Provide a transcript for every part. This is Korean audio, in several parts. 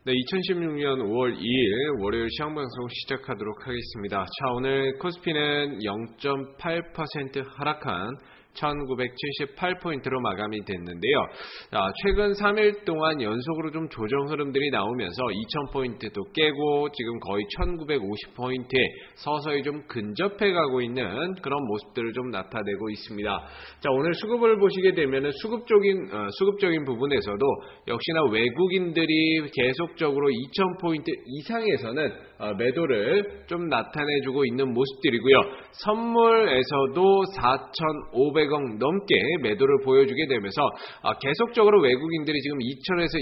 네, 2016년 5월 2일 월요일 시황방송 시작하도록 하겠습니다. 자, 오늘 코스피는 0.8% 하락한 1978포인트로 마감이 됐는데요. 최근 3일 동안 연속으로 좀 조정 흐름들이 나오면서 2000포인트도 깨고 지금 거의 1950포인트에 서서히 좀 근접해 가고 있는 그런 모습들을 좀 나타내고 있습니다. 자, 오늘 수급을 보시게 되면은 수급적인 부분에서도 역시나 외국인들이 계속적으로 2000포인트 이상에서는 매도를 좀 나타내주고 있는 모습들이고요. 선물에서도 4,500억 넘게 매도를 보여주게 되면서 계속적으로 외국인들이 지금 2000에서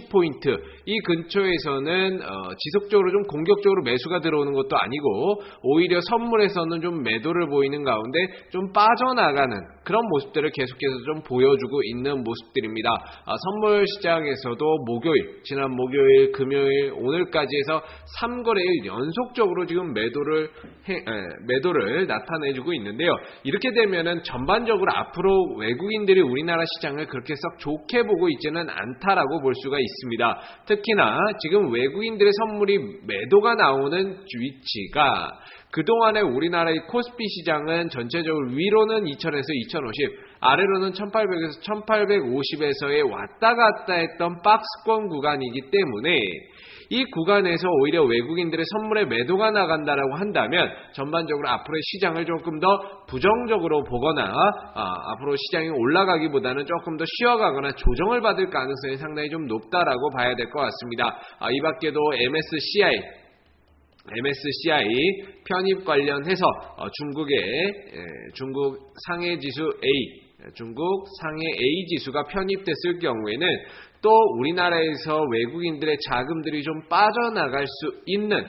2050포인트 이 근처에서는 지속적으로 좀 공격적으로 매수가 들어오는 것도 아니고 오히려 선물에서는 좀 매도를 보이는 가운데 좀 빠져나가는 그런 모습들을 계속해서 좀 보여주고 있는 모습들입니다. 선물 시장에서도 지난 목요일, 금요일, 오늘까지 해서 3거래일 연속적으로 지금 매도를 나타내주고 있는데요. 이렇게 되면은 전반적으로 앞으로 외국인들이 우리나라 시장을 그렇게 썩 좋게 보고 있지는 않다라고 볼 수가 있습니다. 특히나 지금 외국인들의 선물이 매도가 나오는 위치가 그동안에 우리나라의 코스피 시장은 전체적으로 위로는 2000에서 2050, 아래로는 1800에서 1850에서의 왔다 갔다 했던 박스권 구간이기 때문에 이 구간에서 오히려 외국인들의 선물에 매도가 나간다라고 한다면 전반적으로 앞으로의 시장을 조금 더 부정적으로 보거나 앞으로 시장이 올라가기보다는 조금 더 쉬어가거나 조정을 받을 가능성이 상당히 좀 높다라고 봐야 될 것 같습니다. 이 밖에도 MSCI 편입 관련해서 중국 상해 지수 중국 상해 A 지수가 편입됐을 경우에는 또 우리나라에서 외국인들의 자금들이 좀 빠져나갈 수 있는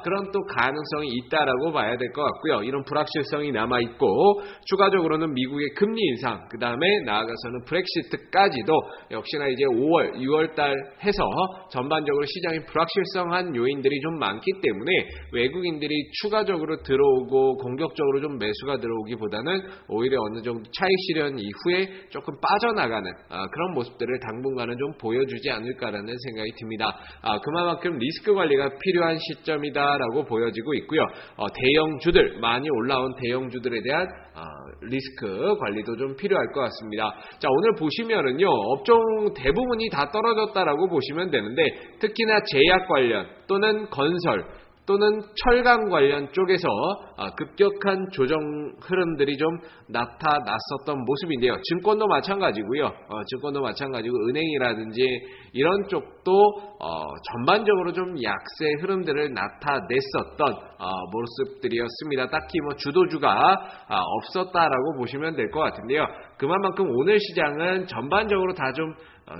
그런 또 가능성이 있다라고 봐야 될 것 같고요. 이런 불확실성이 남아있고 추가적으로는 미국의 금리 인상, 그 다음에 나아가서는 브렉시트까지도 역시나 이제 5월, 6월달 해서 전반적으로 시장이 불확실성한 요인들이 좀 많기 때문에 외국인들이 추가적으로 들어오고 공격적으로 좀 매수가 들어오기보다는 오히려 어느 정도 차익 실현 이후에 조금 빠져나가는 그런 모습들을 당분간은 좀 보여주지 않을까라는 생각이 듭니다. 그만큼 리스크 관리가 필요한 시점이다라고 보여지고 있고요. 대형주들, 많이 올라온 대형주들에 대한 리스크 관리도 좀 필요할 것 같습니다. 자, 오늘 보시면은요, 업종 대부분이 다 떨어졌다라고 보시면 되는데, 특히나 제약 관련 또는 건설 또는 철강 관련 쪽에서 급격한 조정 흐름들이 좀 나타났었던 모습인데요. 증권도 마찬가지고요. 은행이라든지 이런 쪽도 전반적으로 좀 약세 흐름들을 나타냈었던 모습들이었습니다. 딱히 주도주가 없었다라고 보시면 될 것 같은데요. 그만큼 오늘 시장은 전반적으로 다 좀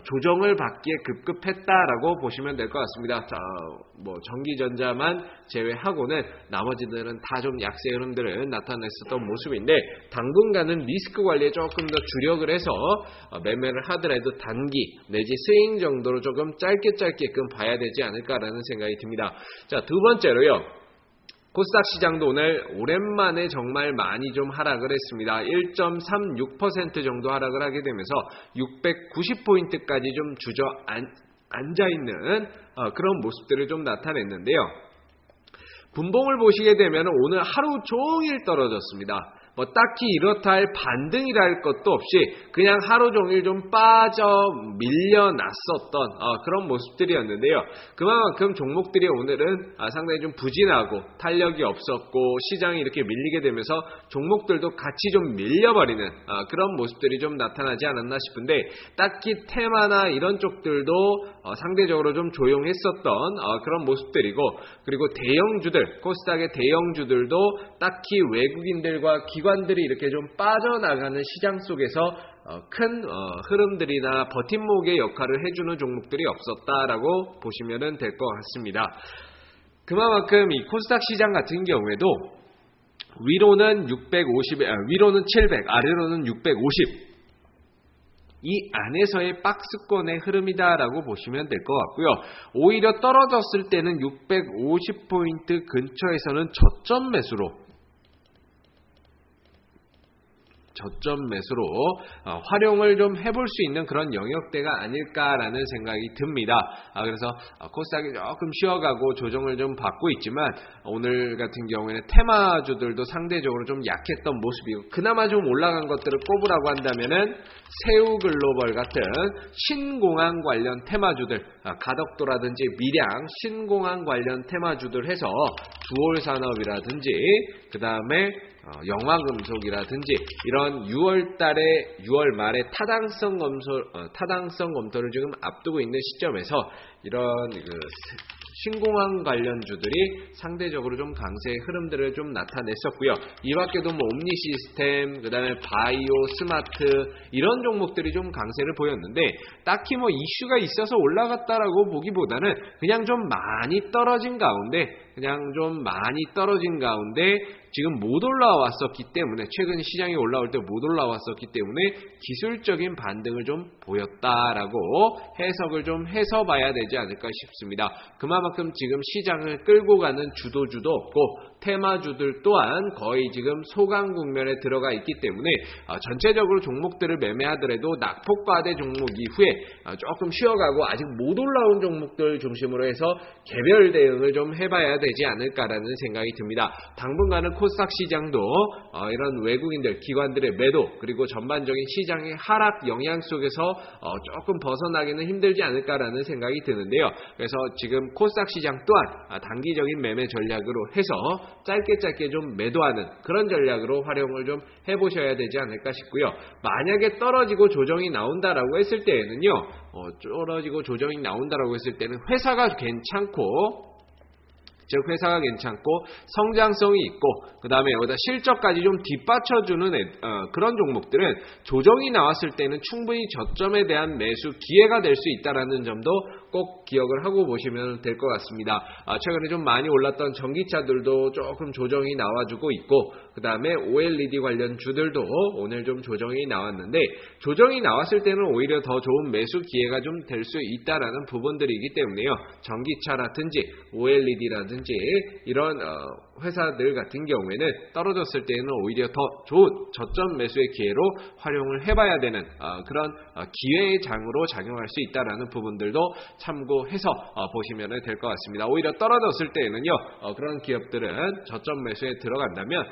조정을 받기에 급급했다라고 보시면 될 것 같습니다. 전기전자만 제외하고는 나머지들은 다 좀 약세 흐름들을 나타냈었던 모습인데 당분간은 리스크 관리에 조금 더 주력을 해서 매매를 하더라도 단기 내지 스윙 정도로 조금 짧게끔 봐야 되지 않을까라는 생각이 듭니다. 자, 두 번째로요. 코스닥 시장도 오늘 오랜만에 정말 많이 좀 하락을 했습니다. 1.36% 정도 하락을 하게 되면서 690포인트까지 좀 앉아있는 그런 모습들을 좀 나타냈는데요. 분봉을 보시게 되면 오늘 하루 종일 떨어졌습니다. 딱히 이렇다 할 반등이라 할 것도 없이 그냥 하루 종일 좀 밀려났었던 그런 모습들이었는데요. 그만큼 종목들이 오늘은 상당히 좀 부진하고 탄력이 없었고 시장이 이렇게 밀리게 되면서 종목들도 같이 좀 밀려버리는 그런 모습들이 좀 나타나지 않았나 싶은데 딱히 테마나 이런 쪽들도 상대적으로 좀 조용했었던 그런 모습들이고 그리고 대형주들, 코스닥의 대형주들도 딱히 외국인들과 기관들이 이렇게 좀 빠져나가는 시장 속에서 큰 흐름들이나 버팀목의 역할을 해주는 종목들이 없었다라고 보시면 될 것 같습니다. 그만큼 이 코스닥 시장 같은 경우에도 위로는 700, 아래로는 650. 이 안에서의 박스권의 흐름이다라고 보시면 될 것 같고요. 오히려 떨어졌을 때는 650포인트 근처에서는 저점 매수로 저점 매수로 활용을 좀 해볼 수 있는 그런 영역대가 아닐까라는 생각이 듭니다. 그래서 코스닥이 조금 쉬어가고 조정을 좀 받고 있지만 오늘 같은 경우에는 테마주들도 상대적으로 좀 약했던 모습이고 그나마 좀 올라간 것들을 꼽으라고 한다면은 새우글로벌 같은 신공항 관련 테마주들, 가덕도라든지 밀양, 신공항 관련 테마주들 해서 두올산업이라든지 그 다음에 영화금속이라든지 이런 6월 말에 타당성 검토를 지금 앞두고 있는 시점에서 이런 신공항 관련주들이 상대적으로 좀 강세의 흐름들을 좀 나타냈었고요. 이 밖에도 옴니 시스템, 그 다음에 바이오, 스마트 이런 종목들이 좀 강세를 보였는데 딱히 이슈가 있어서 올라갔다라고 보기보다는 그냥 좀 많이 떨어진 가운데 지금 못 올라왔었기 때문에 최근 시장이 올라올 때 못 올라왔었기 때문에 기술적인 반등을 좀 보였다라고 해석을 좀 해서 봐야 되지 않을까 싶습니다. 그만큼 지금 시장을 끌고 가는 주도주도 없고 테마주들 또한 거의 지금 소강 국면에 들어가 있기 때문에 전체적으로 종목들을 매매하더라도 낙폭과대 종목 이후에 조금 쉬어가고 아직 못 올라온 종목들 중심으로 해서 개별 대응을 좀 해봐야 되지 않을까라는 생각이 듭니다. 당분간은 코스닥 시장도 이런 외국인들, 기관들의 매도 그리고 전반적인 시장의 하락 영향 속에서 조금 벗어나기는 힘들지 않을까라는 생각이 드는데요. 그래서 지금 코스닥 시장 또한 단기적인 매매 전략으로 해서 짧게 좀 매도하는 그런 전략으로 활용을 좀 해보셔야 되지 않을까 싶고요. 만약에 떨어지고 조정이 나온다라고 했을 때에는요. 회사가 괜찮고 성장성이 있고 그 다음에 여기다 실적까지 좀 뒷받쳐주는 그런 종목들은 조정이 나왔을 때는 충분히 저점에 대한 매수 기회가 될 수 있다는 점도 꼭 기억을 하고 보시면 될 것 같습니다. 최근에 좀 많이 올랐던 전기차들도 조금 조정이 나와주고 있고 그 다음에 OLED 관련 주들도 오늘 좀 조정이 나왔는데 조정이 나왔을 때는 오히려 더 좋은 매수 기회가 좀 될 수 있다라는 부분들이기 때문에요. 전기차라든지 OLED라든지 이런 회사들 같은 경우에는 떨어졌을 때는 오히려 더 좋은 저점 매수의 기회로 활용을 해봐야 되는 그런 기회의 장으로 작용할 수 있다라는 부분들도 참고해서 보시면 될 것 같습니다. 오히려 떨어졌을 때는요 그런 기업들은 저점 매수에 들어간다면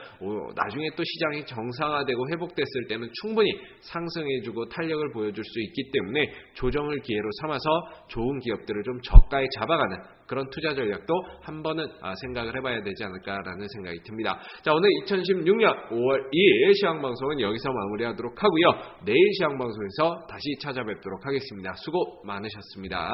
나중에 또 시장이 정상화되고 회복됐을 때는 충분히 상승해주고 탄력을 보여줄 수 있기 때문에 조정을 기회로 삼아서 좋은 기업들을 좀 저가에 잡아가는 그런 투자 전략도 한 번은 생각을 해봐야 되지 않을까라는 생각이 듭니다. 자, 오늘 2016년 5월 2일 시황방송은 여기서 마무리하도록 하고요. 내일 시황방송에서 다시 찾아뵙도록 하겠습니다. 수고 많으셨습니다.